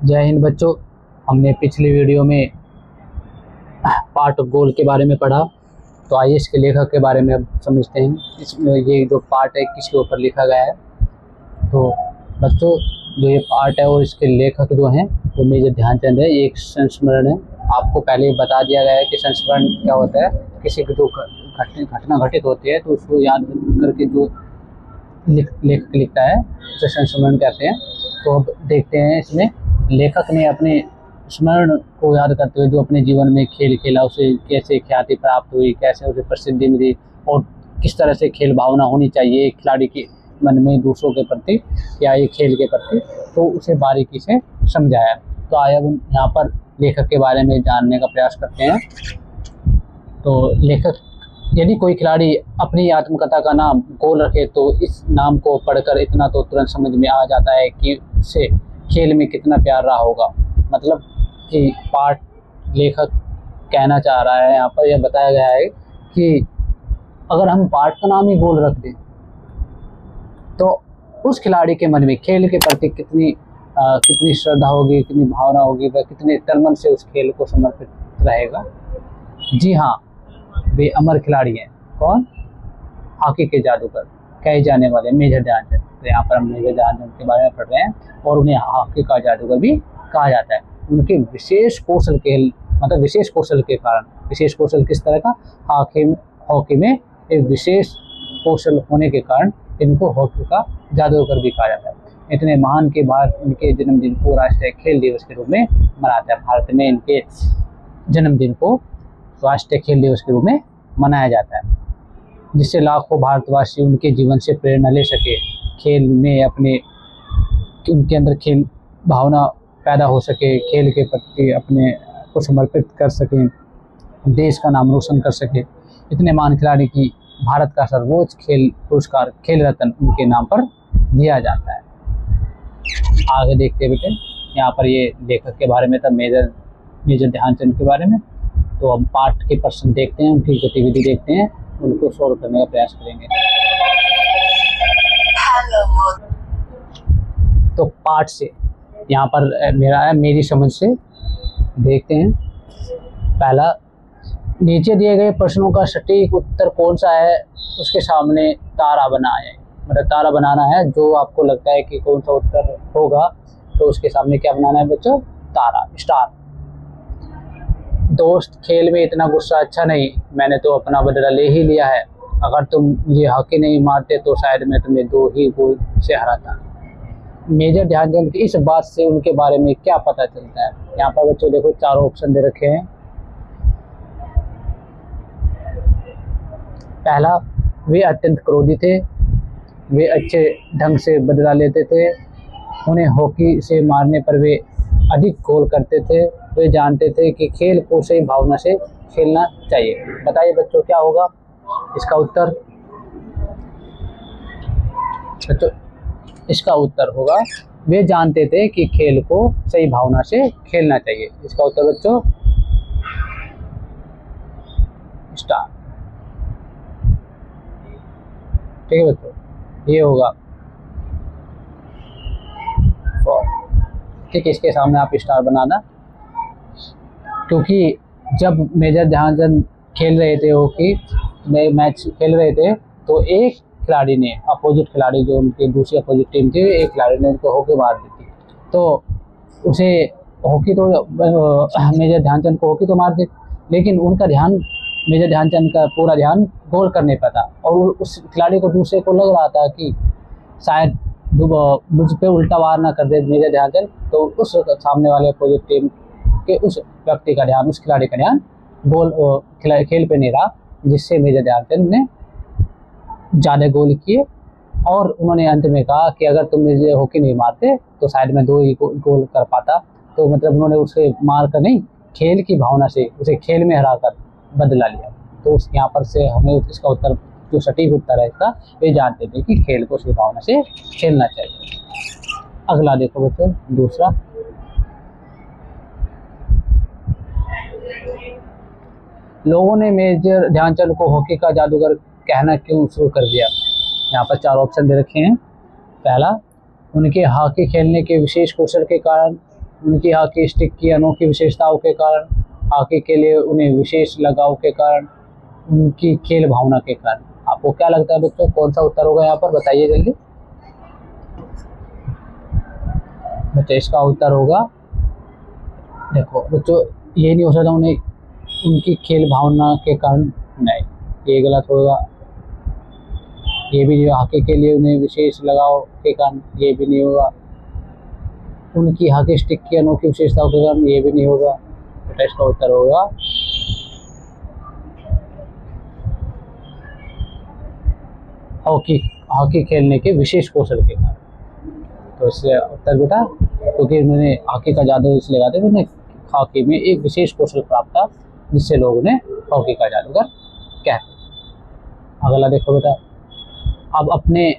जय हिंद बच्चों। हमने पिछली वीडियो में पार्ट ऑफ गोल के बारे में पढ़ा, तो आइए इसके लेखक के बारे में अब समझते हैं। इसमें ये जो पार्ट है किसके ऊपर लिखा गया है। तो बच्चों, जो ये पार्ट है और इसके लेखक जो हैं वो मेजर ध्यानचंद है। ये एक संस्मरण है। आपको पहले ही बता दिया गया है कि संस्मरण क्या होता है। किसी की जो घटना घटित होती है तो उसको याद करके जो लेखक लिखता है उसे संस्मरण कहते हैं। तो अब देखते हैं, इसमें लेखक ने अपने स्मरण को याद करते हुए जो अपने जीवन में खेल खेला, उसे कैसे ख्याति प्राप्त हुई, कैसे उसे प्रसिद्धि मिली और किस तरह से खेल भावना होनी चाहिए खिलाड़ी के मन में दूसरों के प्रति या ये खेल के प्रति, तो उसे बारीकी से समझाया। तो आइए अब यहाँ पर लेखक के बारे में जानने का प्रयास करते हैं। तो लेखक, यदि कोई खिलाड़ी अपनी आत्मकथा का नाम गोल रखे तो इस नाम को पढ़कर इतना तो तुरंत समझ में आ जाता है कि उसे खेल में कितना प्यार रहा होगा। मतलब कि पाठ लेखक कहना चाह रहा है, यहाँ पर यह बताया गया है कि अगर हम पाठ का नाम ही गोल रख दें तो उस खिलाड़ी के मन में खेल के प्रति कितनी श्रद्धा होगी, कितनी भावना होगी, वह कितने तन से उस खेल को समर्पित रहेगा। जी हाँ, वे अमर खिलाड़ी हैं। कौन? हॉकी के जादूगर कहे जाने वाले मेजर ध्यानचंद। तो यहाँ पर हम मेजर ध्यानचंद के बारे में पढ़ रहे हैं और उन्हें हॉकी का जादूगर भी कहा जाता है। उनके विशेष कौशल के मतलब विशेष कौशल के कारण, विशेष कौशल किस तरह का? हॉकी में एक विशेष कौशल होने के कारण इनको हॉकी का जादूगर भी कहा जाता है। इतने महान के बाद इनके जन्मदिन को राष्ट्रीय खेल दिवस के रूप में मनाता है। भारत में इनके जन्मदिन को राष्ट्रीय खेल दिवस के रूप में मनाया जाता है, जिससे लाखों भारतवासी उनके जीवन से प्रेरणा ले सके, खेल में उनके अंदर खेल भावना पैदा हो सके, खेल के प्रति अपने को समर्पित कर सकें, देश का नाम रोशन कर सके। इतने महान खिलाड़ी की भारत का सर्वोच्च खेल पुरस्कार खेल रत्न उनके नाम पर दिया जाता है। आगे देखते बेटे, यहाँ पर ये लेखक के बारे में था, मेजर ध्यानचंद के बारे में। तो हम पाठ के प्रश्न देखते हैं, उनकी गतिविधि देखते हैं, उनको सॉल्व करने का प्रयास करेंगे। तो पाठ से यहाँ पर मेरा है, मेरी समझ से देखते हैं। पहला, नीचे दिए गए प्रश्नों का सटीक उत्तर कौन सा है, उसके सामने तारा बनाए। मतलब तारा बनाना है, जो आपको लगता है कि कौन सा उत्तर होगा तो उसके सामने क्या बनाना है बच्चों? तारा, स्टार। दोस्त, खेल में इतना गुस्सा अच्छा नहीं, मैंने तो अपना बदला ले ही लिया है। अगर तुम मुझे हॉकी नहीं मारते तो शायद मैं तुम्हें 2 ही गोल से हराता। मेजर ध्यानचंद की इस बात से उनके बारे में क्या पता चलता है? यहाँ पर बच्चों देखो 4 ऑप्शन दे रखे हैं। पहला, वे अत्यंत क्रोधी थे, वे अच्छे ढंग से बदला लेते थे, उन्हें हॉकी से मारने पर वे अधिक गोल करते थे, वे जानते थे कि खेल को सही भावना से खेलना चाहिए। बताइए बच्चों क्या होगा इसका उत्तर? बच्चों इसका उत्तर होगा, वे जानते थे कि खेल को सही भावना से खेलना चाहिए। इसका उत्तर बच्चों स्टार। ठीक है बच्चों, ये होगा। ठीक है, इसके सामने आप स्टार बनाना, क्योंकि जब मेजर ध्यानचंद खेल रहे थे हॉकी में, मैच खेल रहे थे, तो एक खिलाड़ी ने, अपोजिट खिलाड़ी जो उनकी दूसरी अपोजिट टीम थी, एक खिलाड़ी ने उनको हॉकी मार दी थी। तो उसे हॉकी तो मेजर ध्यानचंद को हॉकी तो मार दी, लेकिन उनका ध्यान, मेजर ध्यानचंद का पूरा ध्यान गोल करने पर था। और उस खिलाड़ी को दूसरे को लग रहा था कि शायद मुझ पे उल्टा वार ना कर दे मेजर ध्यानचंद, तो उस सामने वाले अपोजिट टीम के उस व्यक्ति का ध्यान, उस खिलाड़ी का ध्यान खेल पे नहीं रहा, जिससे मेजर ध्यानचंद ने ज़्यादा गोल किए। और उन्होंने अंत में कहा कि अगर तुम मुझे हॉकी नहीं मारते तो शायद मैं 2 ही गोल कर पाता। तो मतलब उन्होंने उसे मार कर नहीं, खेल की भावना से उसे खेल में हरा कर बदला लिया। तो उस यहाँ पर से हमें इसका उत्तर, जो सटीक उत्तर है इसका, वे जानते थे कि खेल को सही भावना से खेलना चाहिए। अगला देखो बच्चों, दूसरा, लोगों ने मेजर ध्यानचंद को हॉकी का जादूगर कहना क्यों शुरू कर दिया? यहाँ पर 4 ऑप्शन दे रखे हैं। पहला, उनके हॉकी खेलने के विशेष कौशल के कारण, उनकी हॉकी स्टिक की अनोखी विशेषताओं के कारण, हॉकी के लिए उन्हें विशेष लगाव के कारण, उनकी खेल भावना के कारण। आपको क्या लगता है बच्चों, कौन सा उत्तर होगा यहाँ पर, बताइए जल्दी। बच्चों इसका उत्तर होगा, देखो बच्चों ये नहीं हो सकता उन्हें उनकी खेल भावना के कारण, नहीं ये गलत होगा। ये भी हॉकी के लिए उन्हें विशेष लगाव के कारण, ये भी नहीं होगा। उनकी हॉकी स्टिक की अनोखी विशेषताओं के कारण, ये भी नहीं होगा। तो इसका उत्तर होगा हॉकी खेलने के विशेष कौशल के कारण। तो इससे उत्तर बेटा, क्योंकि उन्होंने हॉकी का जादू इसलिए लगाते थे, उन्हें हॉकी में एक विशेष कौशल प्राप्त था, जिससे लोग उन्हें हॉकी का जादूगर कहते। अगला देखो बेटा, अब अपने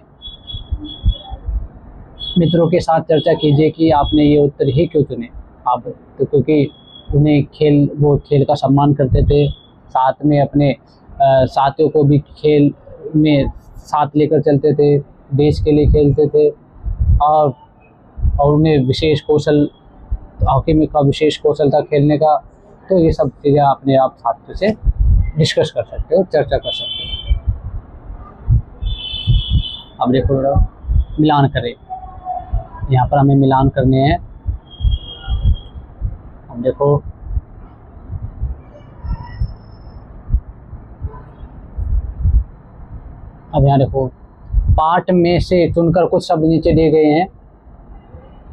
मित्रों के साथ चर्चा कीजिए कि आपने ये उत्तर ही क्यों चुने। आप तो क्योंकि उन्हें वो खेल का सम्मान करते थे, साथ में अपने साथियों को भी खेल में साथ लेकर चलते थे, देश के लिए खेलते थे, और उन्हें विशेष कौशल, हॉकी में का विशेष कौशल था खेलने का। तो ये सब चीज़ें अपने आप साथियों से डिस्कस कर सकते हो, चर्चा कर सकते हो। अब देखो मिलान करें, यहाँ पर हमें मिलान करने हैं। अब देखो अब यहाँ देखो, पाठ में से चुनकर कुछ शब्द नीचे दिए गए हैं,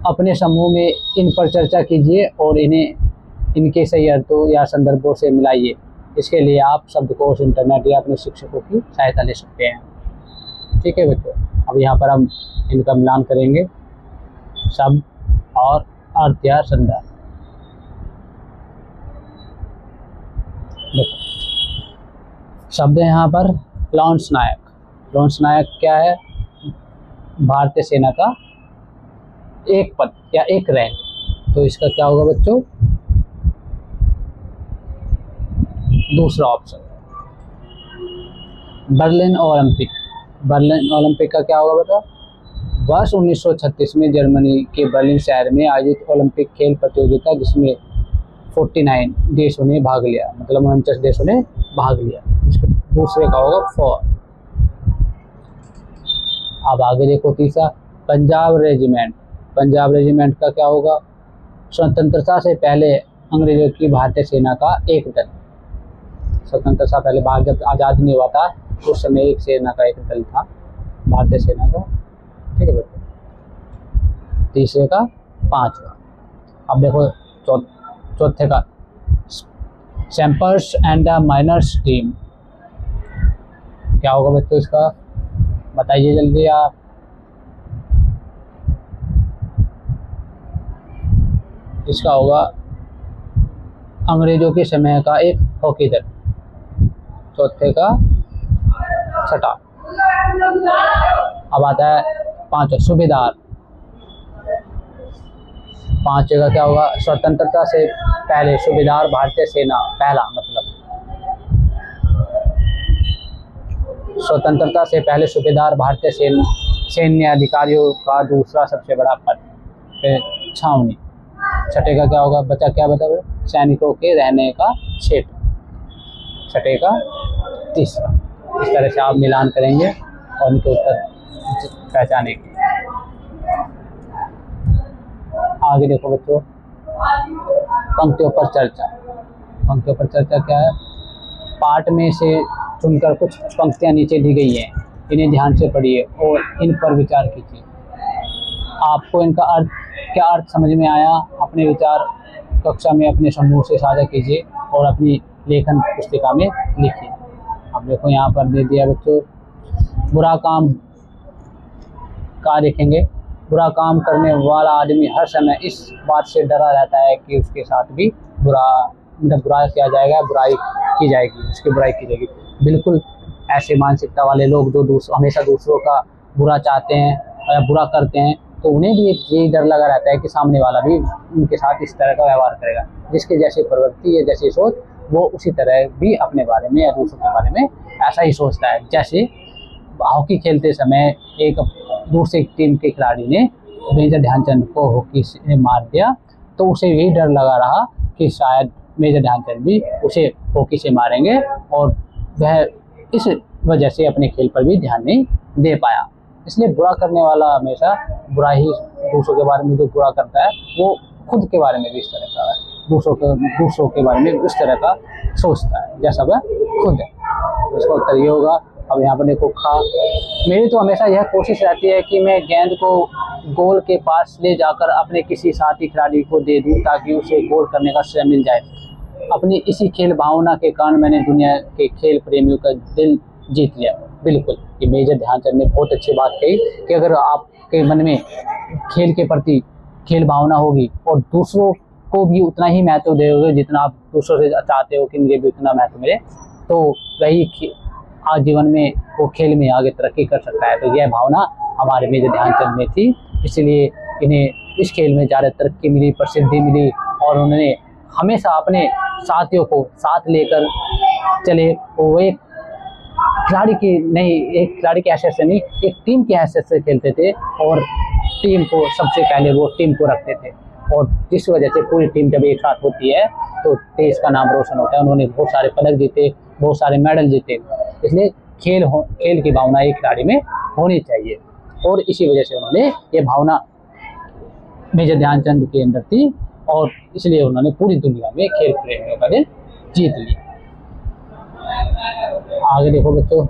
अपने समूह में इन पर चर्चा कीजिए और इन्हें इनके सही अर्थों या संदर्भों से मिलाइए। इसके लिए आप शब्दकोश, इंटरनेट या अपने शिक्षकों की सहायता ले सकते हैं। ठीक है बच्चों, अब यहाँ पर हम इनका मिलान करेंगे, शब्द और अर्थ या संदर्भ। देखो शब्द है यहाँ पर लांस नायक। लांस नायक क्या है, भारतीय सेना का एक पद या एक रैंक। तो इसका क्या होगा बच्चों, दूसरा option. Berlin Olympic, Berlin Olympic का क्या होगा बेटा, वर्ष 1936 में जर्मनी के बर्लिन शहर में आयोजित ओलंपिक खेल प्रतियोगिता, जिसमें 49 देशों ने भाग लिया, मतलब 49 देशों ने भाग लिया। इसका दूसरे का होगा फॉर। अब आगे देखो तीसरा, पंजाब रेजिमेंट। पंजाब रेजिमेंट का क्या होगा, स्वतंत्रता से पहले अंग्रेजों की भारतीय सेना का एक दल। स्वतंत्रता से पहले, भारत जब आज़ाद नहीं हुआ था उस समय एक सेना का एक दल था, भारतीय सेना का। ठीक है बेटा, तीसरे का पांचवा। अब देखो चौथे का, सैंपर्स एंड द माइनर्स टीम। क्या होगा बच्चों इसका, बताइए जल्दी आप। इसका होगा अंग्रेजों के समय का एक हॉकी दल। चौथे का छठा। अब आता है पांचवा, सूबेदार। पांचवे का क्या होगा, स्वतंत्रता से पहले सूबेदार भारतीय सेना, पहला मतलब स्वतंत्रता से पहले सूबेदार भारतीय सैन्य अधिकारियों का दूसरा सबसे बड़ा पद। छावनी। छठे का क्या होगा बच्चा, क्या बता, सैनिकों के रहने का क्षेत्र। छठे का तीसरा। इस तरह से आप मिलान करेंगे और उनके उत्तर पहचानेंगे। आगे देखो बच्चों, पंक्तियों पर चर्चा। पंक्तियों पर चर्चा क्या है, पाठ में से चुनकर कुछ पंक्तियां नीचे दी गई हैं, इन्हें ध्यान से पढ़िए और इन पर विचार कीजिए। आपको इनका अर्थ, क्या अर्थ समझ में आया, अपने विचार कक्षा में अपने समूह से साझा कीजिए और अपनी लेखन पुस्तिका में लिखिए। अब देखो यहाँ पर दे दिया बच्चों, बुरा काम का देखेंगे। बुरा काम करने वाला आदमी हर समय इस बात से डरा रहता है कि उसके साथ भी बुरा किया जाएगा, बुराई की जाएगी, उसकी बुराई की जाएगी। बिल्कुल ऐसे मानसिकता वाले लोग जो हमेशा दूसरों का बुरा चाहते हैं या बुरा करते हैं, तो उन्हें भी यही डर लगा रहता है कि सामने वाला भी उनके साथ इस तरह का व्यवहार करेगा। जिसके जैसी प्रवृत्ति या जैसी सोच, वो उसी तरह भी अपने बारे में या दूसरों के बारे में ऐसा ही सोचता है। जैसे हॉकी खेलते समय एक दूसरी टीम के खिलाड़ी ने मेजर ध्यानचंद को हॉकी से मार दिया, तो उसे यही डर लगा रहा कि शायद मेजर ध्यानचंद भी उसे हॉकी से मारेंगे, और वह इस वजह से अपने खेल पर भी ध्यान नहीं दे पाया। इसलिए बुरा करने वाला हमेशा बुरा ही, दूसरों के बारे में जो बुरा करता है वो खुद के बारे में भी इस तरह का है, दूसरों के बारे में इस तरह का सोचता है जैसा वह खुद है। तो इसका उत्तर ये होगा। अब यहाँ पर देखो खा। मेरी तो हमेशा यह कोशिश रहती है कि मैं गेंद को गोल के पास ले जाकर अपने किसी साथी खिलाड़ी को दे दूँ ताकि उसे गोल करने का श्रेय मिल जाए। अपनी इसी खेल भावना के कारण मैंने दुनिया के खेल प्रेमियों का दिल जीत लिया। बिल्कुल, ये मेजर ध्यानचंद ने बहुत अच्छी बात कही कि अगर आपके मन में खेल के प्रति खेल भावना होगी और दूसरों को भी उतना ही महत्व दोगे जितना आप दूसरों से चाहते हो कि मुझे भी उतना महत्व मिले, तो वही आज जीवन में वो खेल में आगे तरक्की कर सकता है। तो यह भावना हमारे मेजर ध्यानचंद में थी, इसलिए इन्हें इस खेल में ज़्यादा तरक्की मिली, प्रसिद्धि मिली, और उन्होंने हमेशा अपने साथियों को साथ लेकर चले। वो एक खिलाड़ी की नहीं, एक खिलाड़ी की हैसियत से नहीं, एक टीम की हैसियत से खेलते थे, और टीम को सबसे पहले वो टीम को रखते थे, और जिस वजह से पूरी टीम जब एक साथ होती है तो देश का नाम रोशन होता है। उन्होंने बहुत सारे पदक जीते, बहुत सारे मेडल जीते। इसलिए खेल की भावना एक खिलाड़ी में होनी चाहिए, और इसी वजह से उन्होंने ये भावना मेजर ध्यानचंद के अंदर थी, और इसलिए उन्होंने पूरी दुनिया में खेल प्रेमियों का दिल जीत लिया। आगे देखो बच्चों,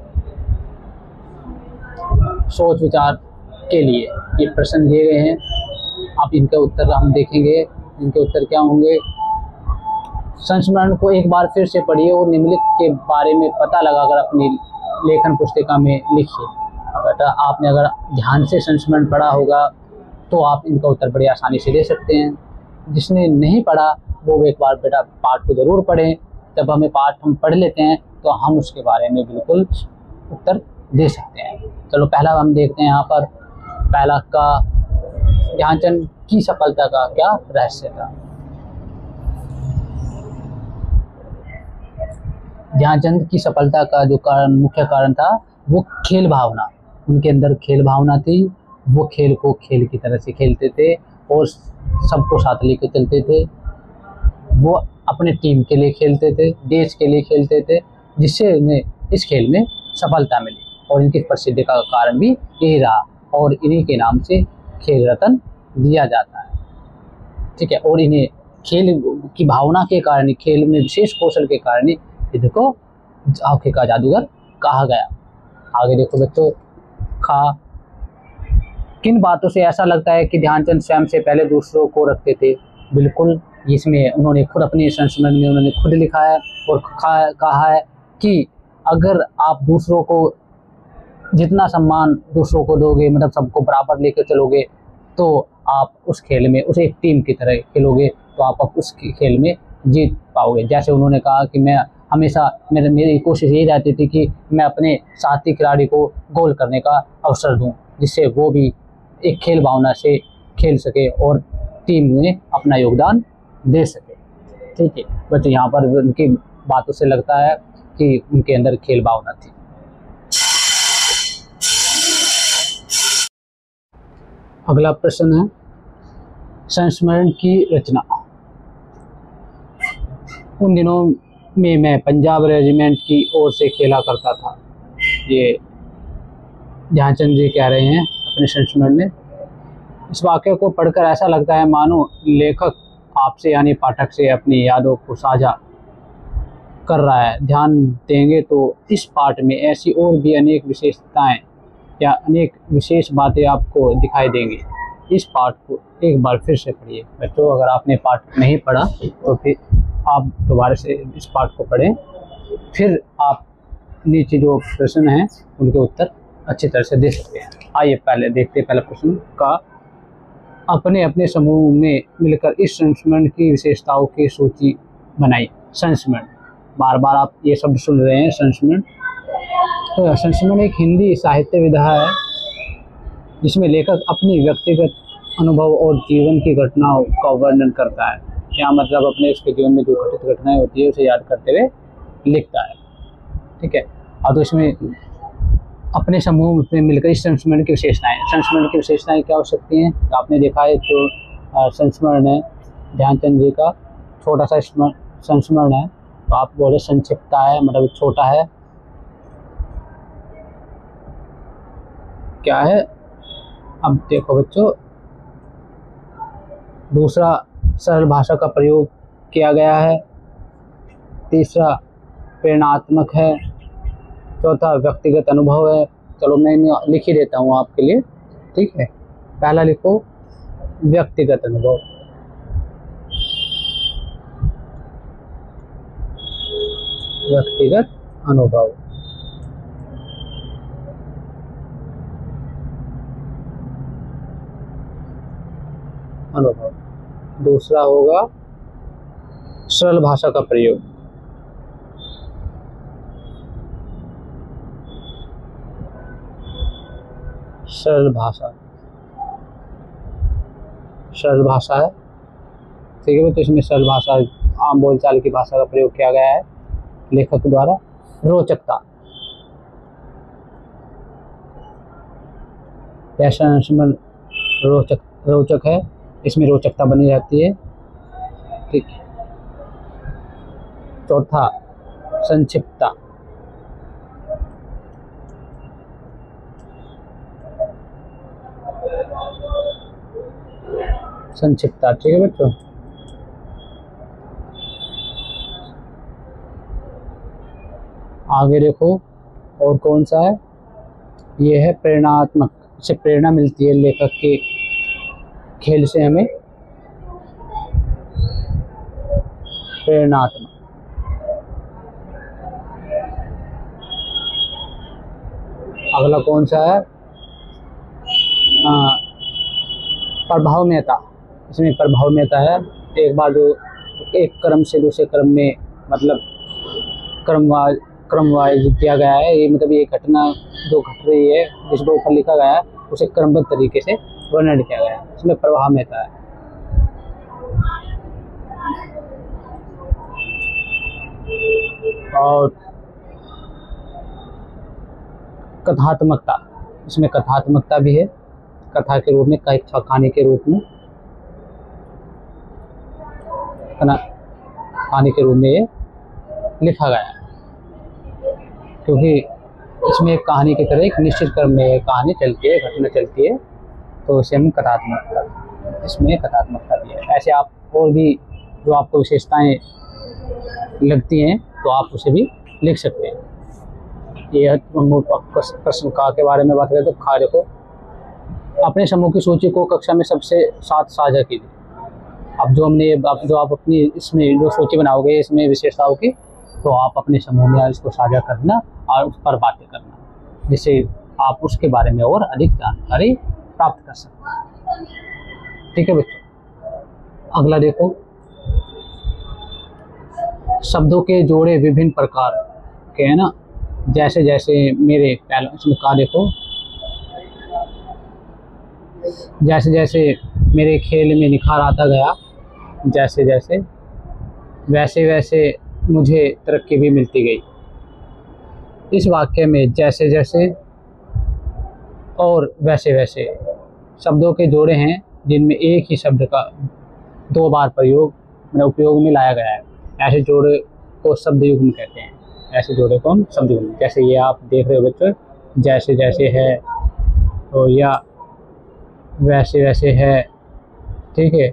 सोच विचार के लिए ये प्रश्न दिए गए हैं। अब इनके उत्तर हम देखेंगे, इनके उत्तर क्या होंगे। संस्मरण को एक बार फिर से पढ़िए और निम्नलिखित के बारे में पता लगाकर अपनी लेखन पुस्तिका में लिखिए। बेटा आपने अगर ध्यान से संस्मरण पढ़ा होगा तो आप इनका उत्तर बड़ी आसानी से दे सकते हैं। जिसने नहीं पढ़ा वो एक बार बेटा पाठ को ज़रूर पढ़ें। जब हमें पाठ हम पढ़ लेते हैं तो हम उसके बारे में बिल्कुल उत्तर दे सकते हैं। चलो पहला हम देखते हैं यहाँ पर। पहला का ध्यानचंद की सफलता का क्या रहस्य था। ध्यानचंद की सफलता का जो मुख्य कारण था वो खेल भावना। उनके अंदर खेल भावना थी। वो खेल को खेल की तरह से खेलते थे और सबको साथ लेकर चलते थे। वो अपने टीम के लिए खेलते थे, देश के लिए खेलते थे, जिससे उन्हें इस खेल में सफलता मिली, और इनकी प्रसिद्धि का कारण भी यही रहा, और इन्हीं के नाम से खेल रत्न दिया जाता है। ठीक है, और इन्हें खेल की भावना के कारण, खेल में विशेष कौशल के कारण इनको हॉकी का जादूगर कहा गया। आगे देखो बच्चों, खा। किन बातों से ऐसा लगता है कि ध्यानचंद स्वयं से पहले दूसरों को रखते थे। बिल्कुल, इसमें उन्होंने खुद अपने संस्मरण में उन्होंने खुद लिखा है और कहा है कि अगर आप दूसरों को जितना सम्मान दूसरों को दोगे, मतलब सबको बराबर लेकर चलोगे, तो आप उस खेल में उस एक टीम की तरह खेलोगे, तो आप उस खेल में जीत पाओगे। जैसे उन्होंने कहा कि मैं हमेशा मेरी कोशिश यही रहती थी कि मैं अपने साथी खिलाड़ी को गोल करने का अवसर दूं, जिससे वो भी एक खेल भावना से खेल सके और टीम में अपना योगदान दे सके। ठीक है बच्चों, यहाँ पर उनकी बातों से लगता है कि उनके अंदर खेल भावना थी। अगला प्रश्न है संस्मरण की रचना। उन दिनों में मैं पंजाब रेजिमेंट की ओर से खेला करता था। ये ध्यानचंद जी कह रहे हैं अपने संस्मरण में। इस वाक्य को पढ़कर ऐसा लगता है मानो लेखक आपसे यानी पाठक से अपनी यादों को साझा कर रहा है। ध्यान देंगे तो इस पाठ में ऐसी और भी अनेक विशेषताएं या अनेक विशेष बातें आपको दिखाई देंगी। इस पाठ को एक बार फिर से पढ़िए बच्चों। अगर आपने पाठ नहीं पढ़ा तो फिर आप दोबारा से इस पाठ को पढ़ें, फिर आप नीचे जो प्रश्न हैं उनके उत्तर अच्छी तरह से दे सकते हैं। आइए पहले देखते हैं पहला प्रश्न का। अपने अपने समूह में मिलकर इस संस्मरण की विशेषताओं की सूची बनाई। संस्मरण, बार बार आप ये शब्द सुन रहे हैं संस्मरण। तो संस्मरण एक हिंदी साहित्य विधा है जिसमें लेखक अपनी व्यक्तिगत अनुभव और जीवन की घटनाओं का वर्णन करता है। यहाँ मतलब अपने उसके जीवन में जो घटित घटनाएं होती है उसे याद करते हुए लिखता है। ठीक है, और तो इसमें अपने समूह में मिलकर इस संस्मरण की विशेषताएं क्या हो सकती हैं। तो आपने देखा है जो संस्मरण है ध्यानचंद जी का छोटा सा संस्मरण है, तो आप बोले संक्षिप्तता है, मतलब छोटा है। क्या है, अब देखो बच्चों, दूसरा सरल भाषा का प्रयोग किया गया है, तीसरा प्रेरणात्मक है, चौथा व्यक्तिगत अनुभव है। चलो मैं लिख ही देता हूँ आपके लिए, ठीक है। पहला लिखो व्यक्तिगत अनुभव, व्यक्तिगत अनुभव। दूसरा होगा सरल भाषा का प्रयोग, सरल भाषा है, ठीक है। तो इसमें सरल भाषा, आम बोलचाल की भाषा का प्रयोग किया गया है लेखक द्वारा। रोचकता, रोचक है, इसमें रोचकता बनी रहती है, ठीक है। चौथा संक्षिप्तता, ठीक है बच्चों। आगे देखो और कौन सा है, ये है प्रेरणात्मक। इससे प्रेरणा मिलती है लेखक के खेल से हमें, प्रेरणात्मक। अगला कौन सा है, प्रभावमयता। इसमें प्रभावमयता है, एक बार जो एक क्रम से दूसरे क्रम में, मतलब क्रमवाइज किया गया है, ये मतलब ये घटना जो घट रही है जिसके ऊपर लिखा गया है उसे क्रमबद्ध तरीके से वर्णन किया गया है, इसमें प्रभावमयता है। और कथात्मकता, इसमें कथात्मकता भी है, कथा के रूप में, कहानी के रूप में, कहानी के रूप में ये लिखा गया है, क्योंकि इसमें एक कहानी की तरह एक निश्चित क्रम में कहानी चलती है, घटना चलती है, तो इसे हम कथात्मकता, इसमें कथात्मकता भी है। ऐसे आप और भी जो आपको विशेषताएं लगती हैं तो आप उसे भी लिख सकते हैं। ये प्रश्न का के बारे में बात करें तो खा देखो, अपने समूह की सूची को कक्षा में सबसे साथ साझा कीजिए। अब जो आप अपनी इसमें जो सूची बनाओगे इसमें विशेषताओं की, तो आप अपने समूह में इसको साझा करना और उस पर बातें करना, जिससे आप उसके बारे में और अधिक जानकारी प्राप्त कर सकते हैं, ठीक है बच्चों। अगला देखो, शब्दों के जोड़े विभिन्न प्रकार के हैं ना, जैसे जैसे मेरे इसमें कहा देखो, जैसे जैसे मेरे खेल में निखार आता गया, जैसे जैसे वैसे वैसे मुझे तरक्की भी मिलती गई। इस वाक्य में जैसे जैसे और वैसे वैसे शब्दों के जोड़े हैं जिनमें एक ही शब्द का दो बार उपयोग में लाया गया है। ऐसे जोड़े को शब्द युग्म कहते हैं, ऐसे जोड़े को हम शब्द युग्म, जैसे ये आप देख रहे हो बच्चों, जैसे जैसे है तो या वैसे वैसे है, ठीक है,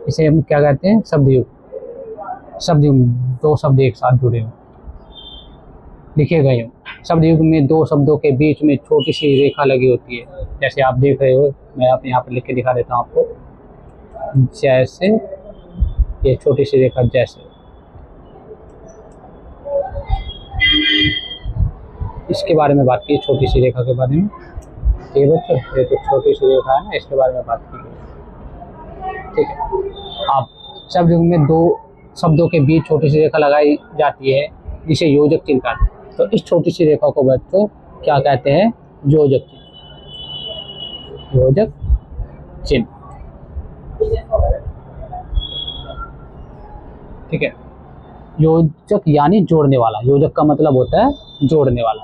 इसे हम क्या कहते हैं, शब्द युग्म। दो शब्द एक साथ जुड़े हो, लिखे गए हो। शब्द युग्म में दो शब्दों के बीच में छोटी सी रेखा लगी होती है, जैसे आप देख रहे हो, मैं आप यहाँ पर लिख के दिखा देता हूँ आपको, जैसे ये छोटी सी रेखा, जैसे इसके बारे में बात की, छोटी सी रेखा के बारे में, ये बच्चों ये तो छोटी सी रेखा है ना, इसके बारे में बात की गई, ठीक है। आप शब्द युग्म में दो शब्दों के बीच छोटी सी रेखा लगाई जाती है, जिसे योजक चिन्ह कहते हैं। तो इस छोटी सी रेखा को बच्चों क्या कहते हैं, योजक चिन्ह, योजक चिन्ह, ठीक है। योजक यानी जोड़ने वाला, योजक का मतलब होता है जोड़ने वाला,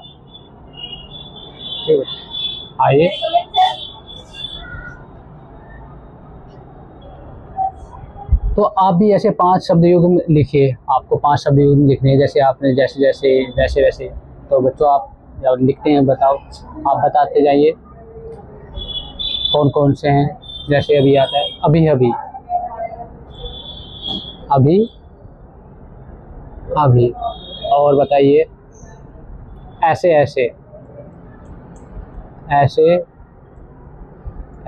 ठीक है। आइए तो आप भी ऐसे 5 शब्द युग्म लिखिए। आपको 5 शब्द युग्म लिखने हैं, जैसे आपने जैसे जैसे वैसे वैसे। तो बच्चों आप जब लिखते हैं बताओ, आप बताते जाइए कौन कौन से हैं। जैसे अभी आता है अभी अभी, अभी अभी। और बताइए ऐसे ऐसे, ऐसे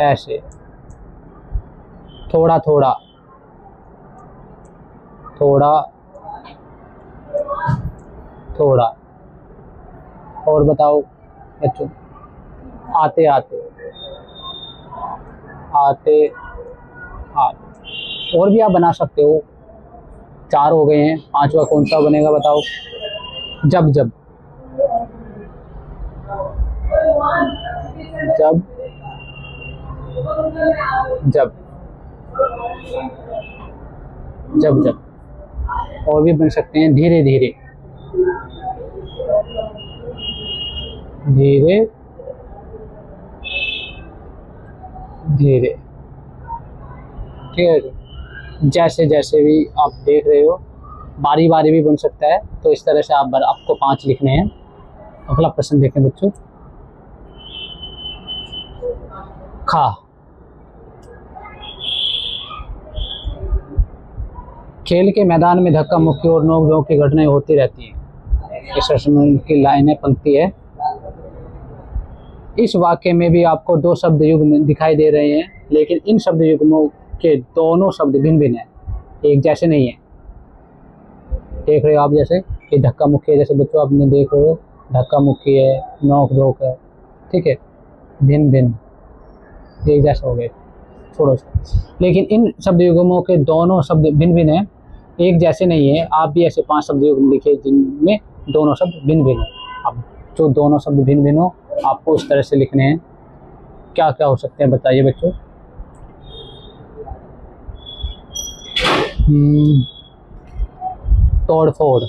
ऐसे। थोड़ा थोड़ा, थोड़ा थोड़ा। और बताओ बच्चों, आते आते, आते आते। और भी आप बना सकते हो। 4 हो गए हैं, 5वां कौन सा बनेगा बताओ। जब जब, जब जब, जब जब। और भी बन सकते हैं धीरे धीरे, धीरे धीरे। ठीक है, जैसे जैसे भी आप देख रहे हो, बारी बारी भी बन सकता है। तो इस तरह से आपको 5 लिखने हैं। अगला प्रश्न देखें बच्चों। खा। खेल के मैदान में धक्का मुक्की और नोक-झोंक की घटनाएं होती रहती हैं। इस प्रश्न की लाइनें पंक्ति है। इस वाक्य में भी आपको 2 शब्द युग्म दिखाई दे रहे हैं, लेकिन इन शब्द युग्मों के दोनों शब्द भिन्न भिन्न हैं, एक जैसे नहीं है। देख रहे हो आप, जैसे कि धक्का मुक्की है, जैसे बच्चों आपने देख रहे हो धक्का मुक्की है, नोक झोंक है। ठीक है, भिन्न भिन्न, एक जैसा हो गया थोड़ा सा। लेकिन इन शब्द युग्मों के दोनों शब्द भिन्न भिन्न हैं, एक जैसे नहीं है। आप भी ऐसे 5 शब्द युग्म लिखे जिनमें दोनों शब्द भिन्न भिन्न हो। अब जो दोनों शब्द भिन्न भिन्न हो आपको उस तरह से लिखने हैं। क्या क्या हो सकते हैं बताइए बच्चों। तोड़ फोड़,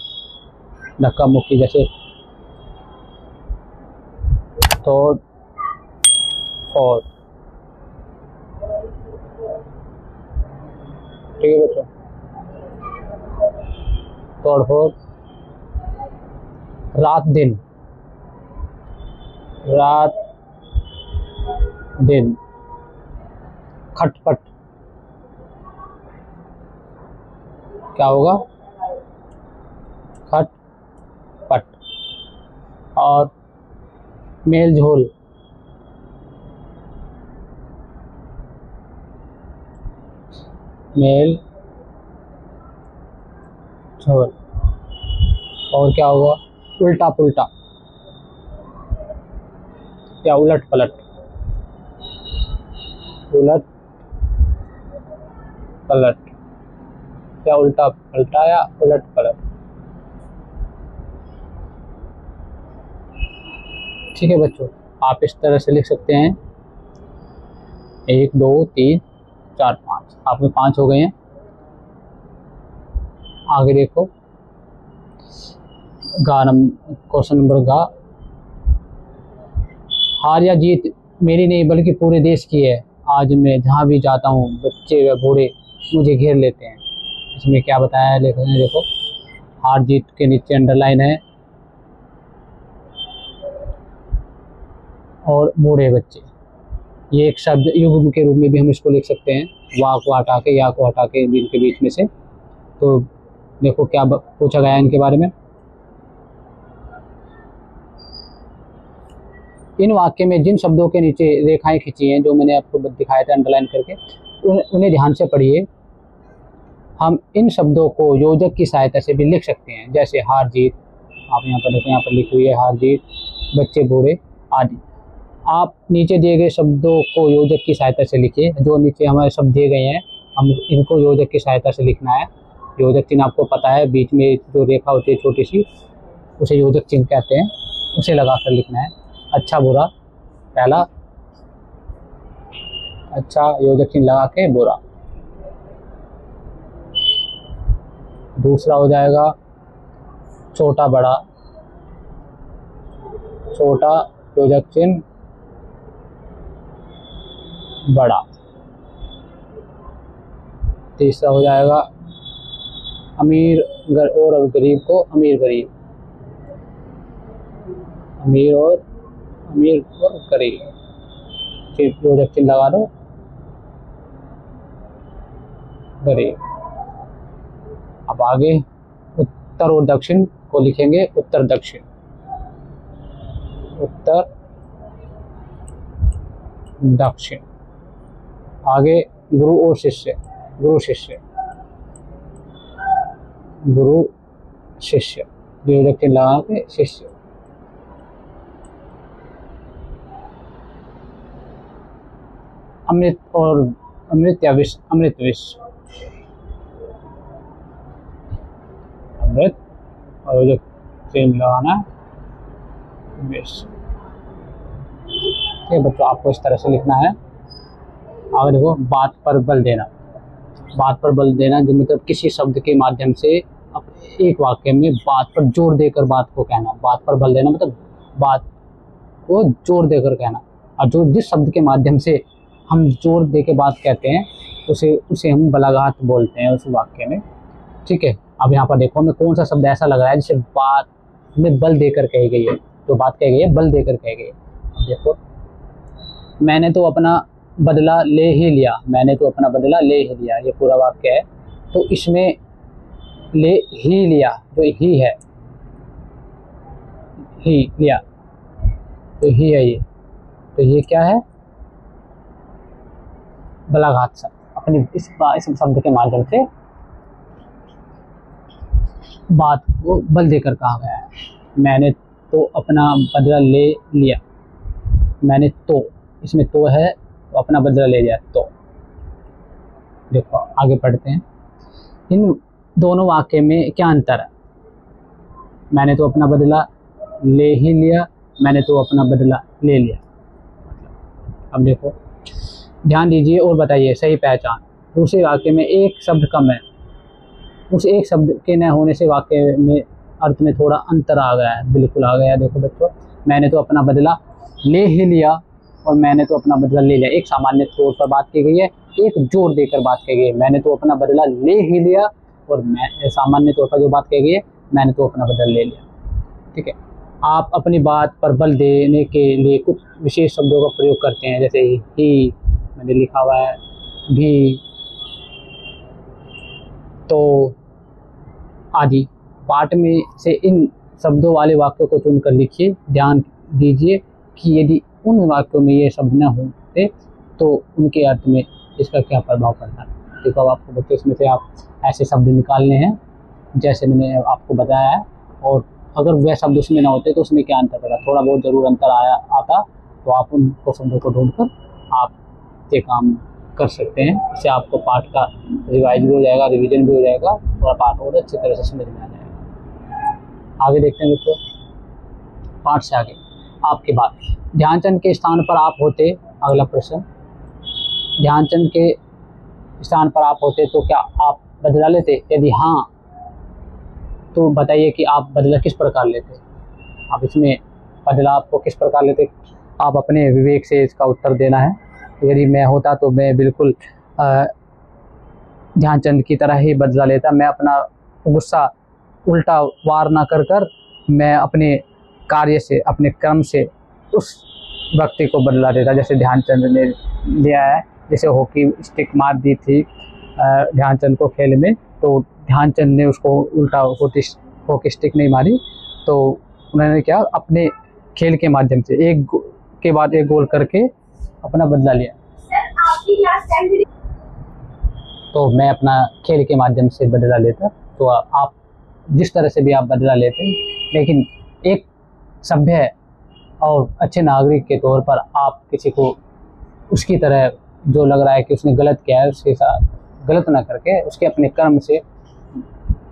धक्का मुक्की, जैसे तोड़ फोड़। ठीक है बच्चों, तोड़ फोड़। रात दिन, रात दिन। खटपट, क्या होगा, खटपट। और मेल झोल, मेल झोल। और क्या होगा, उल्टा पुल्टा या उलट पलट, उलट पलट या उल्टा पलटा या उलट पलट। ठीक है बच्चों, आप इस तरह से लिख सकते हैं। 1 2 3 4 5, आपके 5 हो गए हैं। आगे देखो, क्वेश्चन नंबर गा। हार या जीत मेरी नहीं बल्कि पूरे देश की है। आज मैं जहाँ भी जाता हूँ बच्चे व बूढ़े मुझे घेर लेते हैं। इसमें क्या बताया है लेखक ने, देखो हार जीत के नीचे अंडरलाइन है और बूढ़े बच्चे। ये एक शब्द युग्म के रूप में भी हम इसको लिख सकते हैं, वाह को हटा के या को हटा के इनके बीच में से। तो देखो क्या पूछा गया है इनके बारे में। इन वाक्य में जिन शब्दों के नीचे रेखाएं खींची हैं, जो मैंने आपको दिखाया था अंडरलाइन करके, उन्हें ध्यान से पढ़िए। हम इन शब्दों को योजक की सहायता से भी लिख सकते हैं, जैसे हार जीत। आप यहाँ पर देखो, यहाँ पर लिखी हुई है हार जीत, बच्चे बूढ़े आदि। आप नीचे दिए गए शब्दों को योजक की सहायता से लिखिए। जो नीचे हमारे शब्द दिए गए हैं, हम इनको योजक की सहायता से लिखना है। योजक चिन्ह आपको पता है, बीच में जो रेखा होती है छोटी सी, उसे योजक चिन्ह कहते हैं, उसे लगा कर लिखना है। अच्छा बुरा, पहला अच्छा योजक चिन्ह लगा के बुरा। दूसरा हो जाएगा छोटा बड़ा, छोटा योजक चिन्ह बड़ा। तीसरा हो जाएगा अमीर और गरीब को अमीर गरीब, अमीर और गरीब, फिर प्रोजेक्शन लगा दो गरीब। अब आगे उत्तर और दक्षिण को लिखेंगे उत्तर दक्षिण, उत्तर दक्षिण। आगे गुरु और शिष्य, गुरु शिष्य, गुरु शिष्य, प्रोजेक्शन लगा के शिष्य। अमृत और अमृत या विश्व, अमृत विश्व, अमृत और जो सेम लगाना विश्व। ठीक बच्चों, आपको इस तरह से लिखना है। आगे देखो बात पर बल देना, बात पर बल देना जो मतलब किसी शब्द के माध्यम से एक वाक्य में बात पर जोर देकर बात को कहना। बात पर बल देना मतलब बात को जोर देकर कहना, और जो जिस शब्द के माध्यम से हम जोर दे के बात कहते हैं उसे हम बलाघात बोलते हैं उस वाक्य में। ठीक है, अब यहाँ पर देखो हमें कौन सा शब्द ऐसा लग रहा है जिसे बात में बल देकर कही गई है, जो बात कही गई है बल देकर कही गई है। अब देखो मैंने तो अपना बदला ले ही लिया, मैंने तो अपना बदला ले ही लिया, ये पूरा वाक्य है। तो इसमें ले ही लिया जो ही है, ही लिया तो ही है ये, तो ये क्या है बलाघात शब्द। अपनी इस शब्द के माध्यम से बात को बल देकर कहा गया है। मैंने तो अपना बदला ले लिया, मैंने तो, इसमें तो है तो अपना बदला ले लिया। तो देखो आगे पढ़ते हैं, इन दोनों वाक्य में क्या अंतर है। मैंने तो अपना बदला ले ही लिया, मैंने तो अपना बदला ले लिया। अब देखो ध्यान दीजिए और बताइए सही पहचान। दूसरे वाक्य में एक शब्द कम है, उस एक शब्द के न होने से वाक्य में अर्थ में थोड़ा अंतर आ गया है, बिल्कुल आ गया है। देखो बच्चों, मैंने तो अपना बदला ले ही लिया और मैंने तो अपना बदला ले लिया, एक सामान्य तौर पर बात की गई है, एक जोर देकर बात की गई है। मैंने तो अपना बदला ले ही लिया और मैं सामान्य तौर पर जो बात की गई है मैंने तो अपना बदला ले लिया। ठीक है, आप अपनी बात पर बल देने के लिए कुछ विशेष शब्दों का प्रयोग करते हैं, जैसे ही मैंने लिखा हुआ है, भी, तो आदि। पाठ में से इन शब्दों वाले वाक्यों को चुनकर लिखिए। ध्यान दीजिए कि यदि उन वाक्यों में ये शब्द न होते तो उनके अर्थ में इसका क्या प्रभाव पड़ता है। देखो अब आपको बच्चों इसमें से आप ऐसे शब्द निकालने हैं जैसे मैंने आपको बताया है, और अगर वह शब्द उसमें ना होते तो उसमें क्या अंतर पड़ा, थोड़ा बहुत ज़रूर अंतर आता तो आप उनको शब्दों को ढूंढकर आप ये काम कर सकते हैं। इससे आपको पाठ का रिवाइज भी हो जाएगा, रिवीजन भी हो जाएगा और पाठ और अच्छी तरह से समझ में आ जाएगा। आगे देखते हैं बच्चों, पाठ से आगे आपके बाद ध्यानचंद के स्थान पर आप होते। अगला प्रश्न, ध्यानचंद के स्थान पर आप होते तो क्या आप बदला लेते? यदि हाँ तो बताइए कि आप बदला किस प्रकार लेते। आप इसमें बदला आपको किस प्रकार लेते, आप अपने विवेक से इसका उत्तर देना है। यदि मैं होता तो मैं बिल्कुल ध्यानचंद की तरह ही बदला लेता। मैं अपना गुस्सा उल्टा वार ना कर मैं अपने कार्य से, अपने कर्म से उस व्यक्ति को बदला देता जैसे ध्यानचंद ने लिया है। जैसे हॉकी स्टिक मार दी थी ध्यानचंद को खेल में, तो ध्यानचंद ने उसको उल्टा हॉकी स्टिक नहीं मारी, तो उन्होंने क्या अपने खेल के माध्यम से एक के बाद एक गोल करके अपना बदला लिया। तो मैं अपना खेल के माध्यम से बदला लेता। तो आप जिस तरह से भी आप बदला लेते हैं, लेकिन एक सभ्य और अच्छे नागरिक के तौर पर आप किसी को उसकी तरह जो लग रहा है कि उसने गलत किया है उसके साथ गलत ना करके उसके अपने कर्म से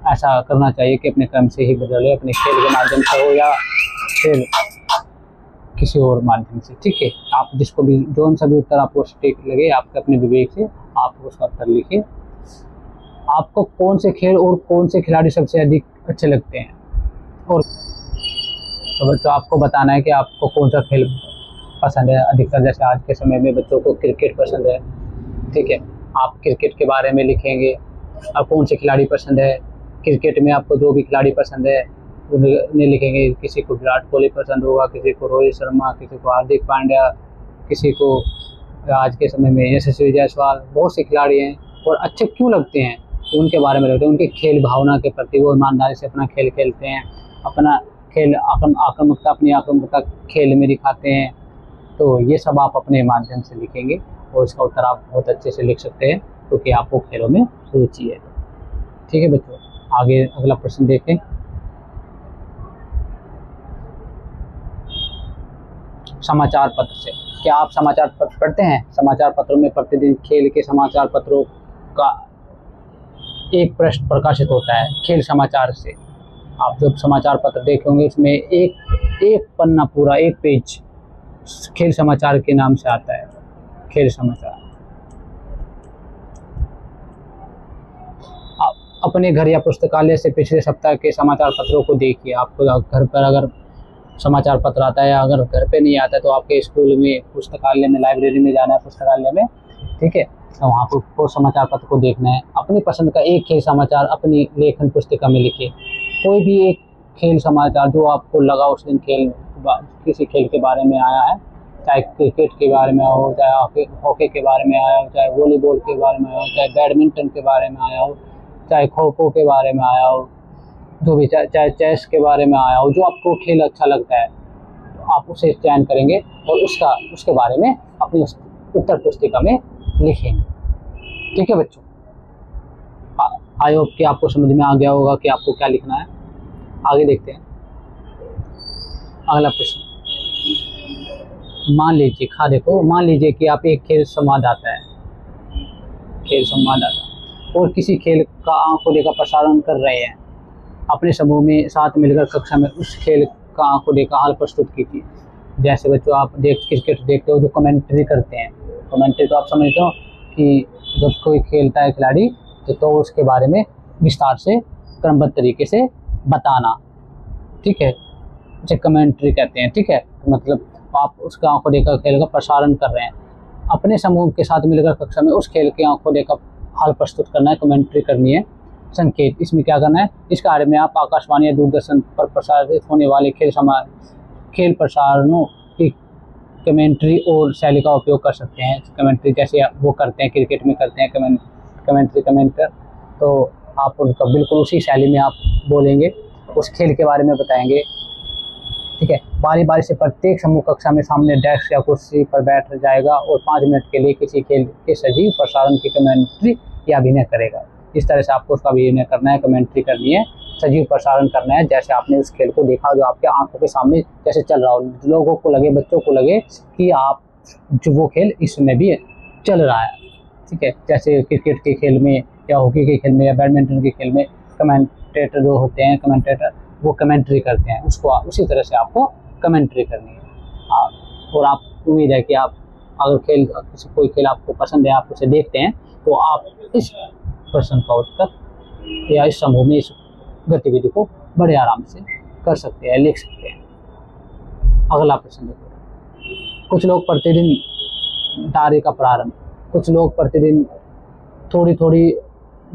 ऐसा करना चाहिए कि अपने कर्म से ही बदला ले, अपने खेल के माध्यम से हो या फिर किसी और माध्यम से। ठीक है, आप जिसको भी जो सा भी उत्तर आपको ठीक लगे आपके अपने विवेक से आप उसका उत्तर लिखिए। आपको कौन से खेल और कौन से खिलाड़ी सबसे अधिक अच्छे लगते हैं, और तो बच्चों आपको बताना है कि आपको कौन सा खेल पसंद है अधिकतर। जैसे आज के समय में बच्चों को क्रिकेट पसंद है, ठीक है, आप क्रिकेट के बारे में लिखेंगे, आप कौन से खिलाड़ी पसंद है, क्रिकेट में आपको जो भी खिलाड़ी पसंद है उन्हें लिखेंगे। किसी को विराट कोहली पसंद होगा, किसी को रोहित शर्मा, किसी को हार्दिक पांड्या, किसी को आज के समय में यशस्वी जायसवाल, बहुत से खिलाड़ी हैं। और अच्छे क्यों लगते हैं, उनके बारे में लगते हैं, उनके खेल भावना के प्रति वो ईमानदारी से अपना खेल खेलते हैं, अपना खेल आक्रामकता अपनी आक्रामकता खेल में दिखाते हैं। तो ये सब आप अपने माध्यम से लिखेंगे और इसका उत्तर आप बहुत अच्छे से लिख सकते हैं क्योंकि आपको खेलों में रुचि है। ठीक है बच्चों, आगे अगला प्रश्न देखें। समाचार पत्र से, क्या आप समाचार पत्र पढ़ते हैं? समाचार पत्रों में प्रतिदिन खेल के समाचार पत्रों का एक पृष्ठ प्रकाशित होता है खेल समाचार से। आप जब समाचार पत्र देखे होंगे उसमें एक पन्ना पूरा, एक पेज खेल समाचार के नाम से आता है, खेल समाचार। आप अपने घर या पुस्तकालय से पिछले सप्ताह के समाचार पत्रों को देखिए। आपको घर पर अगर समाचार पत्र आता है, अगर घर पे नहीं आता है तो आपके स्कूल में, पुस्तकालय में, लाइब्रेरी में जाना है, पुस्तकालय में, ठीक है, तो वहाँ पर समाचार पत्र को देखना है। अपनी पसंद का एक खेल समाचार अपनी लेखन पुस्तिका में लिखिए। कोई भी एक खेल समाचार जो आपको लगा उस दिन किसी खेल के बारे में आया है, चाहे क्रिकेट के बारे में हो, चाहे हॉकी के बारे में आया हो, चाहे वॉलीबॉल के बारे में आया हो, चाहे बैडमिंटन के बारे में आया हो, चाहे खो खो के बारे में आया हो, जो भी, चाहे चेस के बारे में आया हो, जो आपको खेल अच्छा लगता है आप उसे चयन करेंगे और उसके बारे में अपनी उत्तर पुस्तिका में लिखेंगे। ठीक है बच्चों, आई होप कि आपको समझ में आ गया होगा कि आपको क्या लिखना है। आगे देखते हैं अगला प्रश्न। मान लीजिए कि आप एक खेल संवाददाता है, और किसी खेल का आंखों देखा प्रसारण कर रहे हैं। अपने समूह में साथ मिलकर कक्षा में उस खेल का आंखों देखा हाल प्रस्तुत कीजिए। जैसे बच्चों आप क्रिकेट देखते हो, जो कमेंट्री करते हैं, कमेंट्री तो आप समझते हो कि जब कोई खेलता है खिलाड़ी तो उसके बारे में विस्तार से क्रमबद्ध तरीके से बताना, ठीक है, उसे कमेंट्री कहते हैं। ठीक है, मतलब आप उसका आंखों देखा खेल का प्रसारण कर रहे हैं। अपने समूह के साथ मिलकर कक्षा में उस खेल के आंखों देखा हाल प्रस्तुत करना है, कमेंट्री करनी है। संकेत, इसमें क्या करना है, इस कार्य में आप आकाशवाणी या दूरदर्शन पर प्रसारित होने वाले खेल प्रसारणों की कमेंट्री और शैली का उपयोग कर सकते हैं। कमेंट्री जैसे वो करते हैं, क्रिकेट में करते हैं कमेंटर, तो आप उनका बिल्कुल उसी शैली में आप बोलेंगे, उस खेल के बारे में बताएंगे। ठीक है, बारी बारी से प्रत्येक समूह कक्षा में सामने डेस्क या कुर्सी पर बैठ जाएगा और 5 मिनट के लिए किसी खेल के सजीव प्रसारण की कमेंट्री या अभिनय करेगा। इस तरह से आपको उसका अभिनय करना है, कमेंट्री करनी है, सजीव प्रसारण करना है, जैसे आपने उस खेल को देखा जो आपके आंखों के सामने जैसे चल रहा हो, लोगों को लगे, बच्चों को लगे कि आप जो वो खेल इस समय भी चल रहा है। ठीक है, जैसे क्रिकेट के खेल में या हॉकी के खेल में या बैडमिंटन के खेल में कमेंटेटर जो होते हैं, कमेंटेटर वो कमेंट्री करते हैं, उसको उसी तरह से आपको कमेंट्री करनी है। और आप उम्मीद है कि आप अगर कोई खेल आपको पसंद है, आप उसे देखते हैं, तो आप इस प्रश्न का उत्तर या इस समूह में इस गतिविधि को बड़े आराम से कर सकते हैं, लिख सकते हैं। अगला प्रश्न देखो। कुछ लोग प्रतिदिन डायरी का प्रारंभ, कुछ लोग प्रतिदिन थोड़ी थोड़ी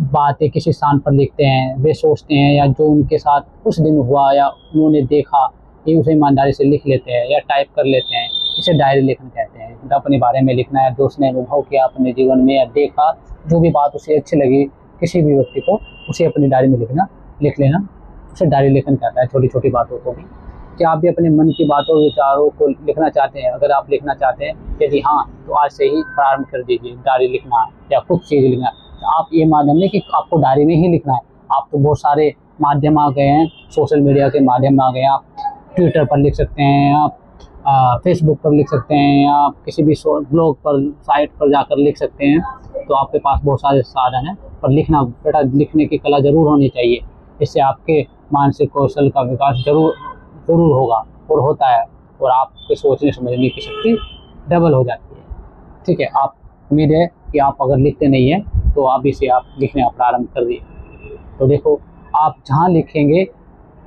बातें किसी स्थान पर लिखते हैं। वे सोचते हैं या जो उनके साथ उस दिन हुआ या उन्होंने देखा, ये उसे ईमानदारी से लिख लेते हैं या टाइप कर लेते हैं। इसे डायरी लेखन कहते हैं। मतलब अपने बारे में लिखना है, जो उसने अनुभव किया अपने जीवन में या देखा, जो भी बात उसे अच्छी लगी किसी भी व्यक्ति को, उसे अपनी डायरी में लिख लेना, उसे डायरी लेखन कहता है, छोटी छोटी बातों को भी। क्या आप भी अपने मन की बातों विचारों को लिखना चाहते हैं? अगर आप लिखना चाहते हैं, यदि हाँ, तो आज से ही प्रारंभ कर दीजिए डायरी लिखना या कुछ चीज़ लिखना। तो आप ये माध्यम नहीं कि आपको डायरी में ही लिखना है, आप तो बहुत सारे माध्यम आ गए हैं, सोशल मीडिया के माध्यम आ गए हैं। आप ट्विटर पर लिख सकते हैं, आप फेसबुक पर लिख सकते हैं, आप किसी भी ब्लॉग पर, साइट पर जाकर लिख सकते हैं। तो आपके पास बहुत सारे साधन हैं, पर लिखना बेटा, लिखने की कला जरूर होनी चाहिए। इससे आपके मानसिक कौशल का विकास जरूर होगा और होता है, और आपके सोचने समझने की शक्ति डबल हो जाती है। ठीक है, आप उम्मीद है कि आप अगर लिखते नहीं हैं तो आप इसे लिखने का प्रारंभ कर दिए। तो देखो, आप जहाँ लिखेंगे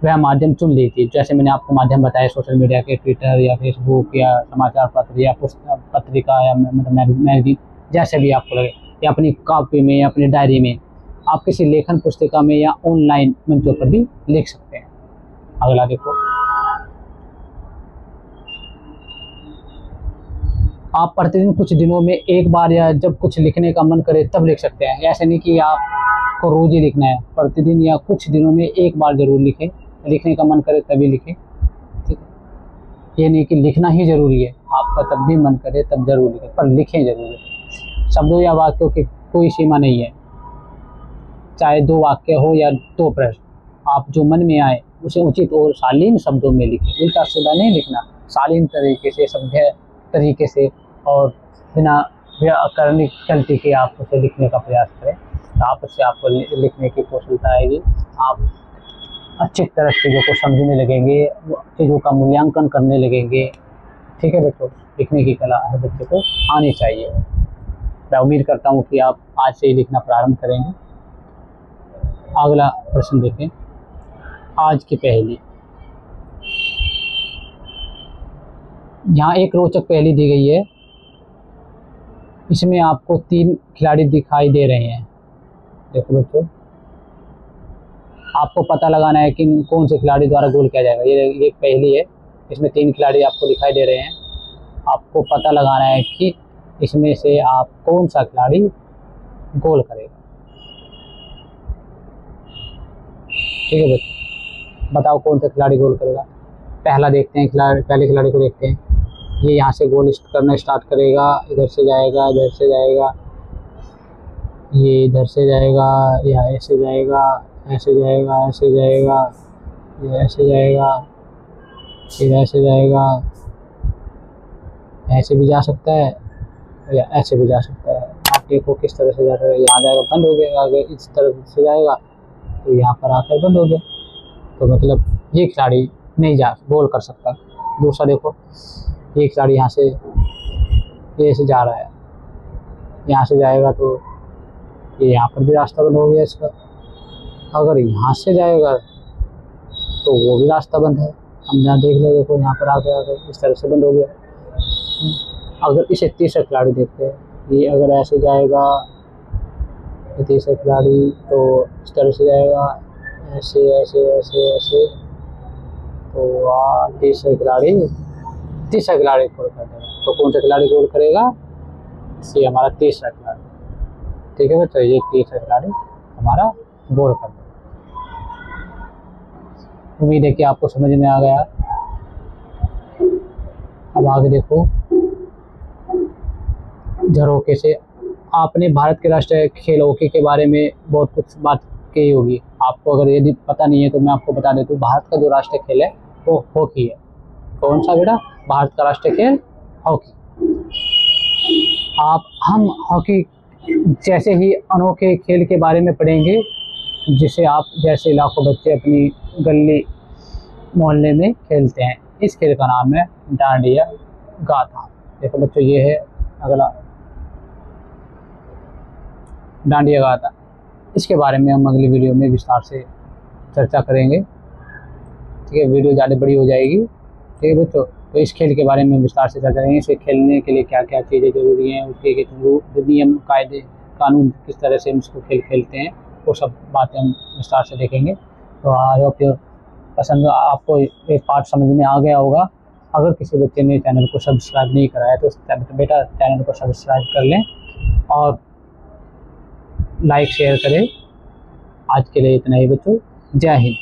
वह माध्यम चुन लीजिए। जैसे मैंने आपको माध्यम बताया, सोशल मीडिया के ट्विटर या फेसबुक या समाचार पत्र या पुस्तक पत्रिका या मतलब मैगजीन, जैसे भी आपको लगे, या अपनी कॉपी में या अपनी डायरी में, आप किसी लेखन पुस्तिका में या ऑनलाइन मंचों पर भी लिख सकते हैं। अगला देखो, आप प्रतिदिन कुछ दिनों में एक बार या जब कुछ लिखने का मन करे तब लिख सकते हैं। ऐसे नहीं कि आपको रोज ही लिखना है, प्रतिदिन या कुछ दिनों में एक बार जरूर लिखें, लिखने का मन करे तभी लिखें, ठीक है। ये नहीं कि लिखना ही जरूरी है, आपका तब भी मन करे तब जरूर लिखें, पर लिखें जरूर लिखें। शब्दों या वाक्यों की कोई सीमा नहीं है, चाहे 2 वाक्य हो या 2 प्रश्न, आप जो मन में आए उसे उचित और शालीन शब्दों में लिखें। उल्टा सीधा नहीं लिखना, शालीन तरीके से, सभ्य तरीके से और बिना व्याकरणिक गलती के आप उसे लिखने का प्रयास करें। तो आप उससे आपको लिखने की कौशलता आएगी, आप अच्छी तरह चीज़ों को समझने लगेंगे, चीज़ों का मूल्यांकन करने लगेंगे, ठीक है बच्चों। लिखने की कला हर बच्चे को आनी चाहिए। मैं उम्मीद करता हूँ कि आप आज से ही लिखना प्रारंभ करेंगे। अगला प्रश्न देखें, आज की पहेली। यहाँ एक रोचक पहेली दी गई है, इसमें आपको 3 खिलाड़ी दिखाई दे रहे हैं। देखो बच्चों, आपको पता लगाना है कि कौन से खिलाड़ी द्वारा गोल किया जाएगा। ये एक पहेली है, इसमें 3 खिलाड़ी आपको दिखाई दे रहे हैं। आपको पता लगाना है कि इसमें से आप कौन सा खिलाड़ी गोल करेगा, ठीक है बच्चों। बताओ कौन सा खिलाड़ी गोल करेगा। पहले खिलाड़ी को देखते हैं। ये यहाँ से गोल करना स्टार्ट करेगा, इधर से जाएगा, इधर से जाएगा, ये इधर से जाएगा, या ऐसे जाएगा, ऐसे जाएगा, ऐसे जाएगा, ये ऐसे जाएगा, फिर ऐसे जाएगा, ऐसे भी जा सकता है या ऐसे भी जा सकता है। आप देखो किस तरह से जा रहा है। यहाँ जाएगा, बंद हो गया, आगे इस तरफ से जाएगा तो यहाँ पर आकर बंद हो गया, तो मतलब ये खिलाड़ी नहीं गोल कर सकता। दूसरा देखो, ये खिलाड़ी यहाँ से ऐसे जा रहा है, यहाँ से जाएगा तो ये यहाँ पर भी रास्ता बंद हो गया इसका। अगर यहाँ से जाएगा तो वो भी रास्ता बंद है। हम यहाँ देख ले, देखो यहाँ पर आगे इस तरह से बंद हो गया। अगर इसे तीसरा खिलाड़ी देखते हैं, ये अगर ऐसे जाएगा, ये तीसरा खिलाड़ी तो इस तरह से जाएगा, ऐसे ऐसे ऐसे ऐसे, तो तीसरा खिलाड़ी गोल कर देगा। तो कौन सा खिलाड़ी गोल करेगा? ये हमारा तीसरा खिलाड़ी, ठीक है बच्चों। ये तीसरा खिलाड़ी हमारा गोल कर देगा। उम्मीद है कि आपको समझ में आ गया। अब आगे देखो, झरोखे से आपने भारत के राष्ट्रीय खेल हॉकी के बारे में बहुत कुछ बात की होगी। आपको अगर यदि पता नहीं है तो मैं आपको बता देता हूँ, भारत का जो राष्ट्रीय खेल है वो हॉकी है। कौन सा बेटा? भारत का राष्ट्रीय खेल हॉकी। हम हॉकी जैसे ही अनोखे खेल के बारे में पढ़ेंगे, जिसे आप जैसे लाखों बच्चे अपनी गली मोहल्ले में खेलते हैं। इस खेल का नाम है डांडिया गाथा। देखो बच्चों, ये है अगला डांडिया गाथा। इसके बारे में हम अगली वीडियो में विस्तार से चर्चा करेंगे, ठीक है। वीडियो ज़्यादा बड़ी हो जाएगी, ठीक है बच्चों। तो इस खेल के बारे में विस्तार से चर्चा करेंगे। इसे खेलने के लिए क्या क्या चीज़ें ज़रूरी हैं, उसके नियम कायदे कानून किस तरह से हम इसको खेलते हैं, वो सब बातें हम विस्तार से देखेंगे। तो आई होप पसंद आपको एक पार्ट समझ में आ गया होगा। अगर किसी बच्चे ने चैनल को सब्सक्राइब नहीं कराया तो बेटा चैनल को सब्सक्राइब कर लें और लाइक शेयर करें। आज के लिए इतना ही बच्चों, जय हिंद।